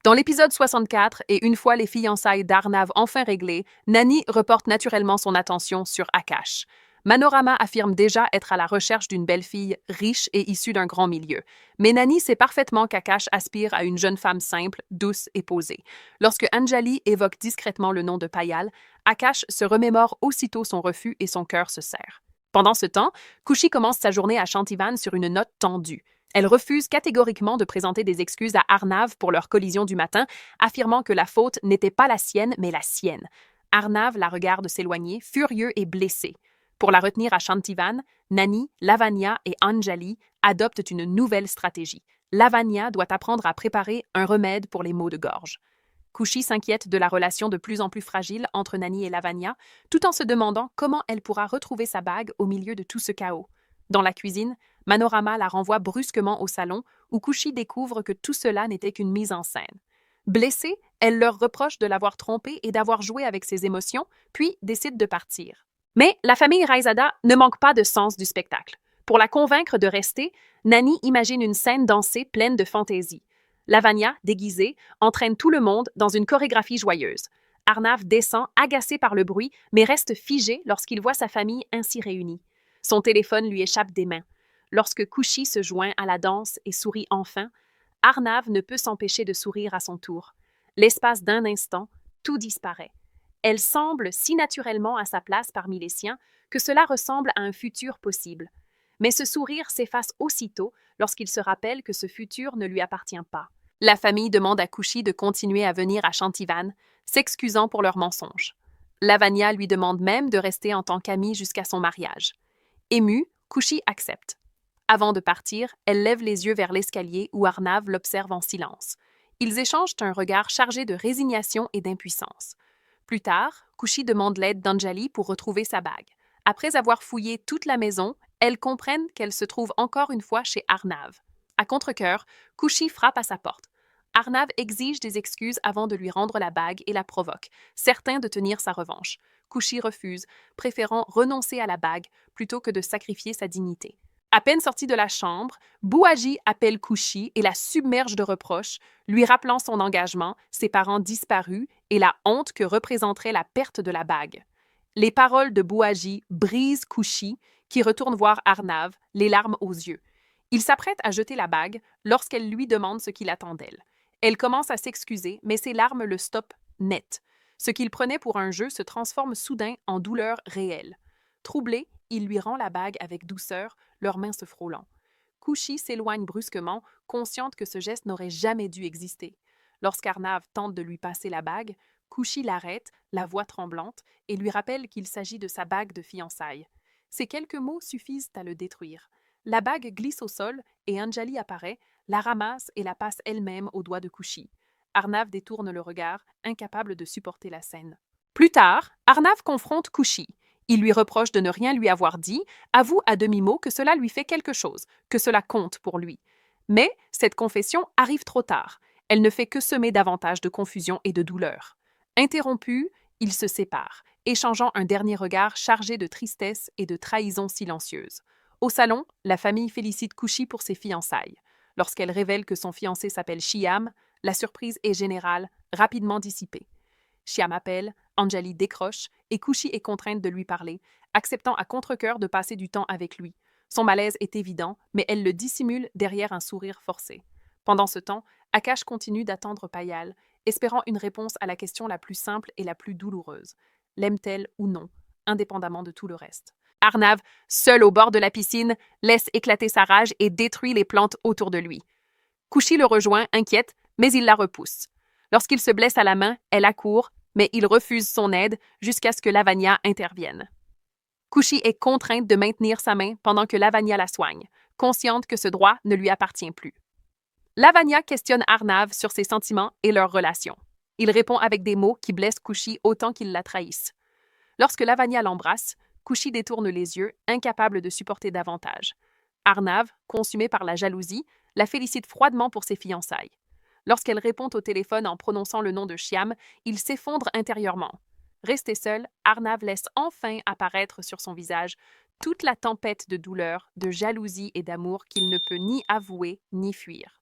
Dans l'épisode 64, et une fois les fiançailles d'Arnav enfin réglées, Nani reporte naturellement son attention sur Akash. Manorama affirme déjà être à la recherche d'une belle-fille riche et issue d'un grand milieu. Mais Nani sait parfaitement qu'Akash aspire à une jeune femme simple, douce et posée. Lorsque Anjali évoque discrètement le nom de Payal, Akash se remémore aussitôt son refus et son cœur se serre. Pendant ce temps, Kushi commence sa journée à Shantivan sur une note tendue. Elle refuse catégoriquement de présenter des excuses à Arnav pour leur collision du matin, affirmant que la faute n'était pas la sienne, mais la sienne. Arnav la regarde s'éloigner, furieux et blessé. Pour la retenir à Shantivan, Nani, Lavanya et Anjali adoptent une nouvelle stratégie. Lavanya doit apprendre à préparer un remède pour les maux de gorge. Kushi s'inquiète de la relation de plus en plus fragile entre Nani et Lavanya, tout en se demandant comment elle pourra retrouver sa bague au milieu de tout ce chaos. Dans la cuisine, Manorama la renvoie brusquement au salon, où Kushi découvre que tout cela n'était qu'une mise en scène. Blessée, elle leur reproche de l'avoir trompée et d'avoir joué avec ses émotions, puis décide de partir. Mais la famille Raizada ne manque pas de sens du spectacle. Pour la convaincre de rester, Nani imagine une scène dansée pleine de fantaisie. Lavanya, déguisée, entraîne tout le monde dans une chorégraphie joyeuse. Arnav descend, agacé par le bruit, mais reste figé lorsqu'il voit sa famille ainsi réunie. Son téléphone lui échappe des mains. Lorsque Kushi se joint à la danse et sourit enfin, Arnav ne peut s'empêcher de sourire à son tour. L'espace d'un instant, tout disparaît. Elle semble si naturellement à sa place parmi les siens que cela ressemble à un futur possible. Mais ce sourire s'efface aussitôt lorsqu'il se rappelle que ce futur ne lui appartient pas. La famille demande à Kushi de continuer à venir à Shantivan, s'excusant pour leurs mensonges. Lavanya lui demande même de rester en tant qu'amie jusqu'à son mariage. Émue, Kushi accepte. Avant de partir, elle lève les yeux vers l'escalier où Arnav l'observe en silence. Ils échangent un regard chargé de résignation et d'impuissance. Plus tard, Kushi demande l'aide d'Anjali pour retrouver sa bague. Après avoir fouillé toute la maison, elles comprennent qu'elle se trouve encore une fois chez Arnav. À contre-cœur, Kushi frappe à sa porte. Arnav exige des excuses avant de lui rendre la bague et la provoque, certain de tenir sa revanche. Kushi refuse, préférant renoncer à la bague plutôt que de sacrifier sa dignité. À peine sortie de la chambre, Bouaji appelle Kushi et la submerge de reproches, lui rappelant son engagement, ses parents disparus et la honte que représenterait la perte de la bague. Les paroles de Bouaji brisent Kushi, qui retourne voir Arnav, les larmes aux yeux. Il s'apprête à jeter la bague lorsqu'elle lui demande ce qu'il attend d'elle. Elle commence à s'excuser, mais ses larmes le stoppent net. Ce qu'il prenait pour un jeu se transforme soudain en douleur réelle. Troublé, il lui rend la bague avec douceur, leurs mains se frôlant. Kushi s'éloigne brusquement, consciente que ce geste n'aurait jamais dû exister. Lorsqu'Arnav tente de lui passer la bague, Kushi l'arrête, la voix tremblante, et lui rappelle qu'il s'agit de sa bague de fiançailles. Ces quelques mots suffisent à le détruire. La bague glisse au sol et Anjali apparaît, la ramasse et la passe elle-même au doigt de Kushi. Arnav détourne le regard, incapable de supporter la scène. Plus tard, Arnav confronte Kushi. Il lui reproche de ne rien lui avoir dit, avoue à demi-mot que cela lui fait quelque chose, que cela compte pour lui. Mais cette confession arrive trop tard. Elle ne fait que semer davantage de confusion et de douleur. Interrompu, ils se séparent, échangeant un dernier regard chargé de tristesse et de trahison silencieuse. Au salon, la famille félicite Kushi pour ses fiançailles. Lorsqu'elle révèle que son fiancé s'appelle Shyam, la surprise est générale, rapidement dissipée. Shyam appelle, Anjali décroche et Kushi est contrainte de lui parler, acceptant à contre-cœur de passer du temps avec lui. Son malaise est évident, mais elle le dissimule derrière un sourire forcé. Pendant ce temps, Akash continue d'attendre Payal, espérant une réponse à la question la plus simple et la plus douloureuse. L'aime-t-elle ou non, indépendamment de tout le reste? Arnav, seul au bord de la piscine, laisse éclater sa rage et détruit les plantes autour de lui. Kushi le rejoint, inquiète, mais il la repousse. Lorsqu'il se blesse à la main, elle accourt, mais il refuse son aide jusqu'à ce que Lavanya intervienne. Kushi est contrainte de maintenir sa main pendant que Lavanya la soigne, consciente que ce droit ne lui appartient plus. Lavanya questionne Arnav sur ses sentiments et leur relation. Il répond avec des mots qui blessent Kushi autant qu'ils la trahissent. Lorsque Lavanya l'embrasse, Kushi détourne les yeux, incapable de supporter davantage. Arnav, consumé par la jalousie, la félicite froidement pour ses fiançailles. Lorsqu'elle répond au téléphone en prononçant le nom de Shyam, il s'effondre intérieurement. Resté seul, Arnav laisse enfin apparaître sur son visage toute la tempête de douleur, de jalousie et d'amour qu'il ne peut ni avouer ni fuir.